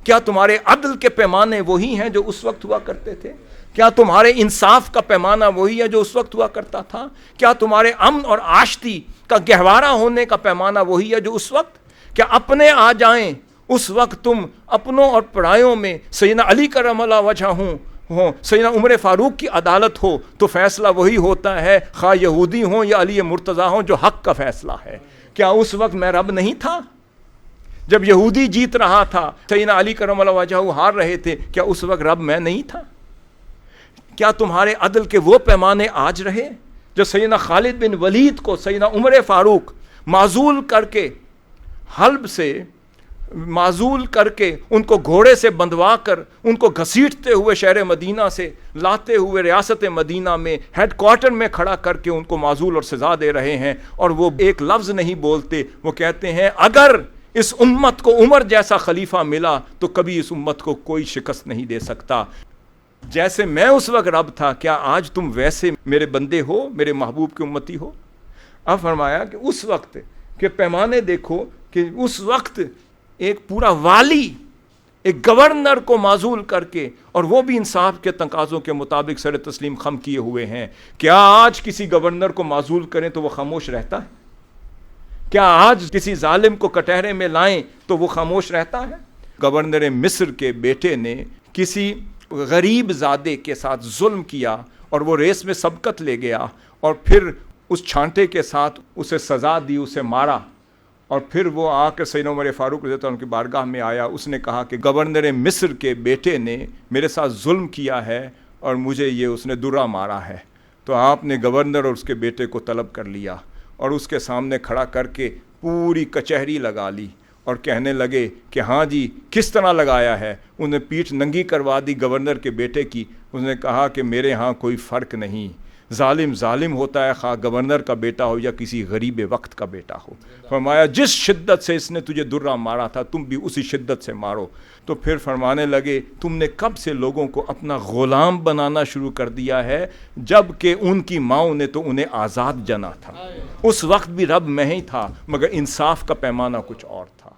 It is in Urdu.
کیا تمہارے عدل کے پیمانے وہی ہیں جو اس وقت ہوا کرتے تھے؟ کیا تمہارے انصاف کا پیمانہ وہی ہے جو اس وقت ہوا کرتا تھا؟ کیا تمہارے امن اور آشتی کا گہوارہ ہونے کا پیمانہ وہی ہے جو اس وقت؟ کیا اپنے آ جائیں اس وقت تم اپنوں اور پرایوں میں سیدنا علی کرم اللہ وجہ ہوں، سیدنا عمر فاروق کی عدالت ہو تو فیصلہ وہی ہوتا ہے، خواہ یہودی ہوں یا علی مرتضیٰ ہوں، جو حق کا فیصلہ ہے۔ کیا اس وقت میں رب نہیں تھا؟ جب یہودی جیت رہا تھا، سیدنا علی کرم اللہ وجہ ہار رہے تھے، کیا اس وقت رب میں نہیں تھا؟ کیا تمہارے عدل کے وہ پیمانے آج رہے جو سیدنا خالد بن ولید کو سیدنا عمر فاروق معزول کر کے، حلب سے معزول کر کے، ان کو گھوڑے سے بندھوا کر، ان کو گھسیٹتے ہوئے شہر مدینہ سے لاتے ہوئے ریاست مدینہ میں ہیڈ کوارٹر میں کھڑا کر کے ان کو معزول اور سزا دے رہے ہیں، اور وہ ایک لفظ نہیں بولتے؟ وہ کہتے ہیں اگر اس امت کو عمر جیسا خلیفہ ملا تو کبھی اس امت کو کوئی شکست نہیں دے سکتا۔ جیسے میں اس وقت رب تھا، کیا آج تم ویسے میرے بندے ہو، میرے محبوب کی امتی ہو؟ اب فرمایا کہ اس وقت کے پیمانے دیکھو کہ اس وقت ایک پورا والی ایک گورنر کو معزول کر کے، اور وہ بھی انصاف کے تقاضوں کے مطابق سر تسلیم خم کیے ہوئے ہیں۔ کیا آج کسی گورنر کو معزول کریں تو وہ خاموش رہتا ہے؟ کیا آج کسی ظالم کو کٹہرے میں لائیں تو وہ خاموش رہتا ہے؟ گورنر مصر کے بیٹے نے کسی غریب زادے کے ساتھ ظلم کیا اور وہ ریس میں سبقت لے گیا، اور پھر اس چھانٹے کے ساتھ اسے سزا دی، اسے مارا، اور پھر وہ آ کر سیدنا عمر فاروق رضی اللہ عنہ کی بارگاہ میں آیا۔ اس نے کہا کہ گورنر مصر کے بیٹے نے میرے ساتھ ظلم کیا ہے اور مجھے اس نے درہ مارا ہے۔ تو آپ نے گورنر اور اس کے بیٹے کو طلب کر لیا اور اس کے سامنے کھڑا کر کے پوری کچہری لگا لی، اور کہنے لگے کہ ہاں جی کس طرح لگایا ہے؟ انہیں پیٹھ ننگی کروا دی گورنر کے بیٹے کی۔ اس نے کہا کہ میرے ہاں کوئی فرق نہیں، ظالم ظالم ہوتا ہے، خواہ گورنر کا بیٹا ہو یا کسی غریب وقت کا بیٹا ہو۔ فرمایا جس شدت سے اس نے تجھے درہ مارا تھا تم بھی اسی شدت سے مارو۔ تو پھر فرمانے لگے تم نے کب سے لوگوں کو اپنا غلام بنانا شروع کر دیا ہے، جب کہ ان کی ماؤں نے تو انہیں آزاد جنا تھا۔ اس وقت بھی رب میں ہی تھا، مگر انصاف کا پیمانہ کچھ اور تھا۔